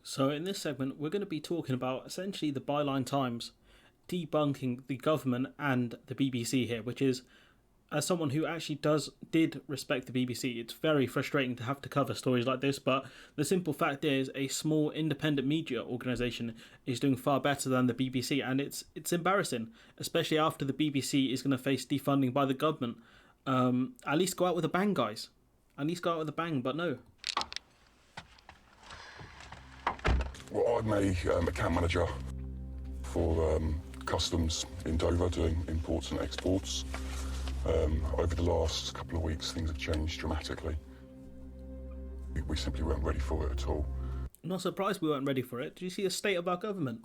So in this segment, we're going to be talking about essentially the Byline Times debunking the government and the BBC here, which is, as someone who actually did respect the BBC, it's very frustrating to have to cover stories like this. But the simple fact is, a small independent media organisation is doing far better than the BBC, and it's embarrassing, especially after the BBC is going to face defunding by the government. At least go out with a bang, guys. At least go out with a bang, but no. Well, I'm a account manager for customs in Dover, doing imports and exports. Over the last couple of weeks, things have changed dramatically. We simply weren't ready for it at all. I'm not surprised we weren't ready for it. Did you see the state of our government?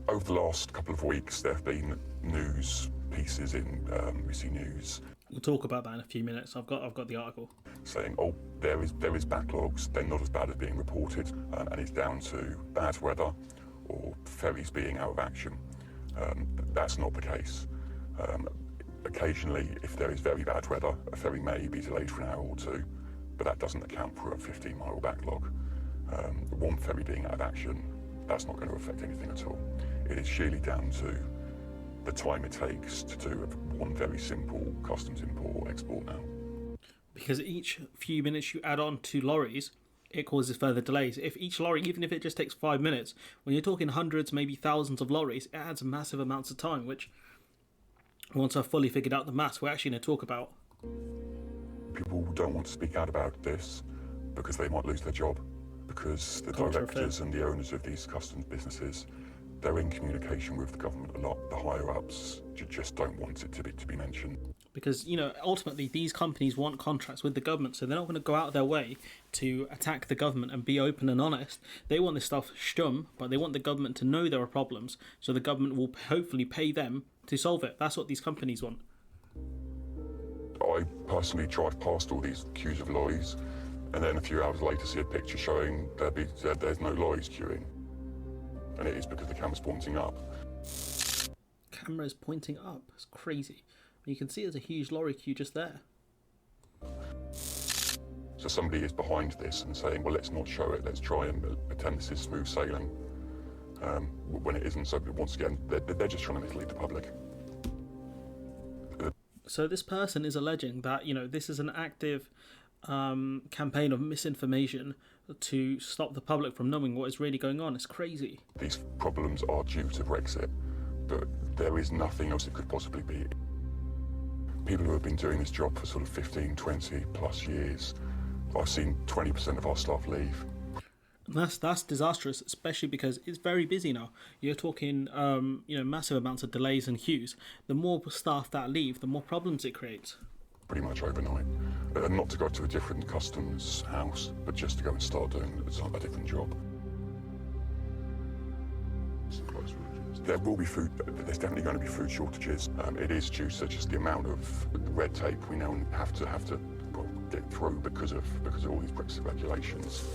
Over the last couple of weeks, there have been news pieces in BBC News. We'll talk about that in a few minutes. I've got the article saying, oh, there is backlogs. They're not as bad as being reported, and it's down to bad weather or ferries being out of action. That's not the case. Occasionally, if there is very bad weather, a ferry may be delayed for an hour or two, but that doesn't account for a 15-mile backlog. One ferry being out of action, that's not going to affect anything at all. It is sheerly down to the time it takes to do one very simple customs import or export now. Because each few minutes you add on to lorries, it causes further delays. If each lorry, even if it just takes 5 minutes, when you're talking hundreds, maybe thousands of lorries, it adds massive amounts of time, which, once I've fully figured out the maths, we're actually going to talk about. People don't want to speak out about this because they might lose their job, because the directors and the owners of these customs businesses, they're in communication with the government a lot. The higher-ups just don't want it to be mentioned. Because, ultimately these companies want contracts with the government, so they're not going to go out of their way to attack the government and be open and honest. They want this stuff stum, but they want the government to know there are problems, so the government will hopefully pay them to solve it. That's what these companies want. I personally drive past all these queues of lorries, and then a few hours later see a picture showing there's no lorries queuing. And it is because the camera's pointing up. Camera's pointing up? It's crazy. You can see there's a huge lorry queue just there. So somebody is behind this and saying, well, let's not show it, let's try and pretend this is smooth sailing, when it isn't. So once again, they're just trying to mislead the public. So this person is alleging that, this is an active campaign of misinformation to stop the public from knowing what is really going on. It's crazy. These problems are due to Brexit, but there is nothing else it could possibly be. People who have been doing this job for sort of 15, 20 plus years, I've seen 20% of our staff leave. And that's disastrous, especially because it's very busy now. You're talking, massive amounts of delays and queues. The more staff that leave, the more problems it creates. Pretty much overnight. And not to go to a different customs house, but just to go and start doing a different job. There will be food, there's definitely going to be food shortages. It is due to just the amount of red tape we now have to get through because of all these Brexit regulations.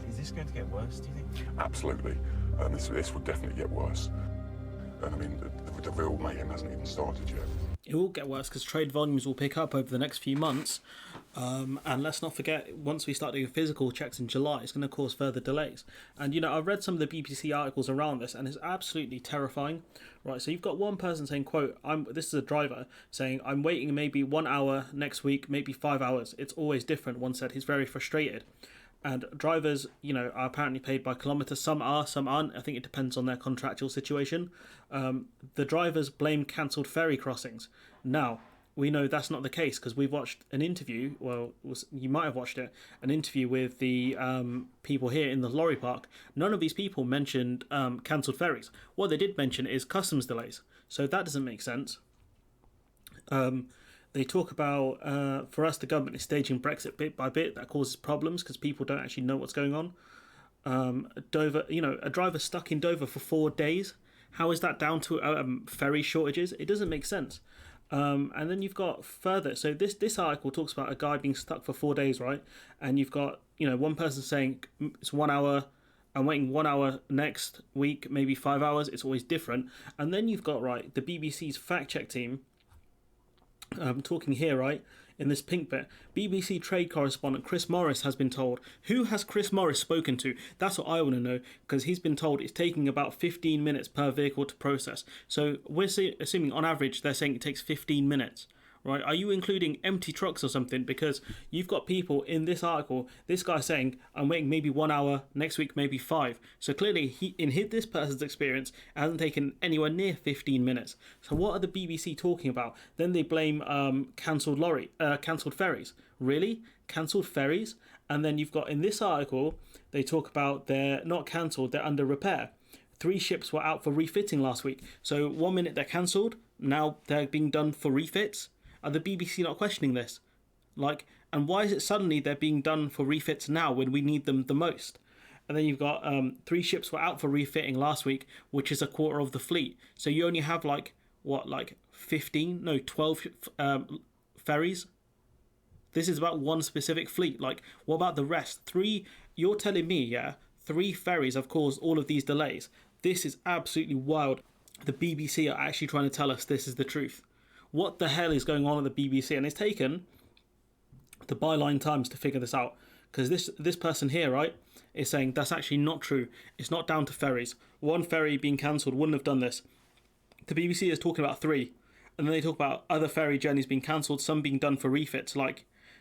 Is this going to get worse, do you think? Absolutely. This will definitely get worse. And I mean, the real mayhem hasn't even started yet. It will get worse because trade volumes will pick up over the next few months. And let's not forget, once we start doing physical checks in July, it's going to cause further delays. And, I've read some of the BBC articles around this, and it's absolutely terrifying. Right, so you've got one person saying, quote, this is a driver, saying, I'm waiting maybe 1 hour next week, maybe 5 hours. It's always different, one said. He's very frustrated. And drivers, are apparently paid by kilometre. Some are, some aren't. I think it depends on their contractual situation. The drivers blame cancelled ferry crossings. Now, we know that's not the case because we've watched an interview. Well, you might have watched it. An interview with the people here in the lorry park. None of these people mentioned cancelled ferries. What they did mention is customs delays. So that doesn't make sense. They talk about, for us, the government is staging Brexit bit by bit. That causes problems because people don't actually know what's going on. Dover, a driver stuck in Dover for 4 days. How is that down to ferry shortages? It doesn't make sense. And then you've got further. So this article talks about a guy being stuck for 4 days, right? And you've got, one person saying it's 1 hour. I'm waiting 1 hour next week, maybe 5 hours. It's always different. And then you've got, right, the BBC's fact check team talking here, right? in this pink bit. BBC trade correspondent Chris Morris has been told. Who has Chris Morris spoken to? That's what I want to know, because he's been told it's taking about 15 minutes per vehicle to process. So we're assuming on average they're saying it takes 15 minutes. Right? Are you including empty trucks or something? Because you've got people in this article, this guy saying, I'm waiting maybe 1 hour, next week maybe 5. So clearly, this person's experience, it hasn't taken anywhere near 15 minutes. So what are the BBC talking about? Then they blame cancelled ferries. Really? Cancelled ferries? And then you've got in this article, they talk about they're not cancelled, they're under repair. 3 ships were out for refitting last week. So 1 minute they're cancelled, now they're being done for refits. Are the BBC not questioning this? And why is it suddenly they're being done for refits now when we need them the most? And then you've got 3 ships were out for refitting last week, which is a quarter of the fleet. So you only have 12 ferries. This is about one specific fleet. What about the rest? 3, you're telling me, 3 ferries have caused all of these delays. This is absolutely wild. The BBC are actually trying to tell us this is the truth. What the hell is going on at the BBC? And it's taken the Byline Times to figure this out, because this person here, right, is saying that's actually not true. It's not down to ferries. 1 ferry being cancelled wouldn't have done this. The BBC is talking about 3, and then they talk about other ferry journeys being cancelled, some being done for refits.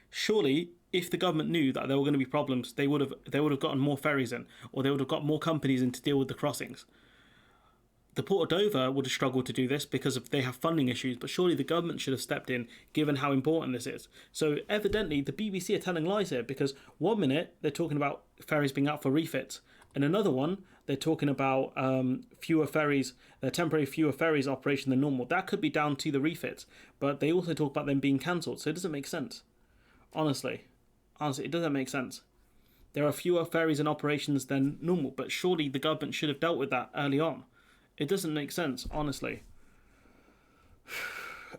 Surely, if the government knew that there were going to be problems, they would have gotten more ferries in, or they would have got more companies in to deal with the crossings. The Port of Dover would have struggled to do this because they have funding issues, but surely the government should have stepped in, given how important this is. So evidently the BBC are telling lies here, because 1 minute they're talking about ferries being out for refits, and another one they're talking about fewer ferries operation than normal. That could be down to the refits, but they also talk about them being cancelled, so it doesn't make sense. Honestly, it doesn't make sense. There are fewer ferries in operations than normal, but surely the government should have dealt with that early on. It doesn't make sense, honestly.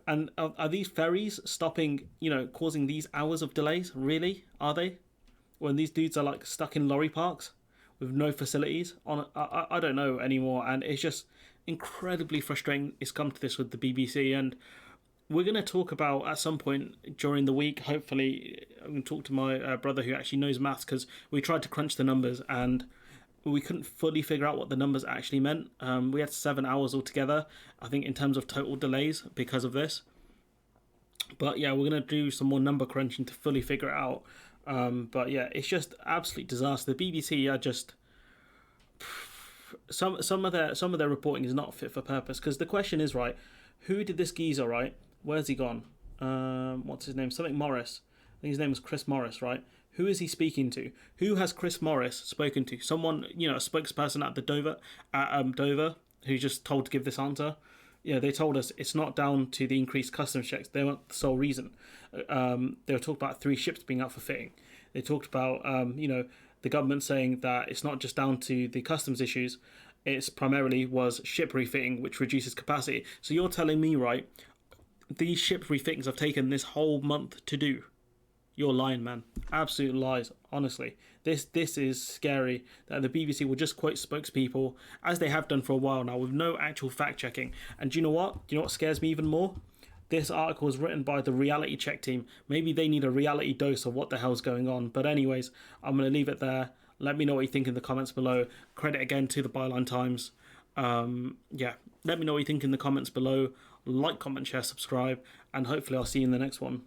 And are these ferries stopping, causing these hours of delays? Really? Are they? When these dudes are stuck in lorry parks with no facilities? I don't know anymore. And it's just incredibly frustrating it's come to this with the BBC. And we're going to talk about at some point during the week, hopefully, I'm going to talk to my brother who actually knows maths, because we tried to crunch the numbers and we couldn't fully figure out what the numbers actually meant. We had 7 hours altogether, I think, in terms of total delays because of this. But yeah, we're going to do some more number crunching to fully figure it out. But yeah, it's just absolute disaster. The BBC are just... Some of their reporting is not fit for purpose, because the question is, right, who did this geezer, right? Where's he gone? What's his name? Something Morris. I think his name was Chris Morris, right? Who is he speaking to? Who has Chris Morris spoken to? Someone, a spokesperson at Dover, who's just told to give this answer. They told us it's not down to the increased customs checks. They weren't the sole reason. They were talking about 3 ships being out for fitting. They talked about, the government saying that it's not just down to the customs issues. It's primarily was ship refitting, which reduces capacity. So you're telling me, right, these ship refittings have taken this whole month to do? You're lying, man. Absolute lies, honestly. This is scary that the BBC will just quote spokespeople, as they have done for a while now, with no actual fact-checking. And do you know what? Do you know what scares me even more? This article was written by the reality check team. Maybe they need a reality dose of what the hell's going on. But anyways, I'm going to leave it there. Let me know what you think in the comments below. Credit again to the Byline Times. Let me know what you think in the comments below. Like, comment, share, subscribe, and hopefully I'll see you in the next one.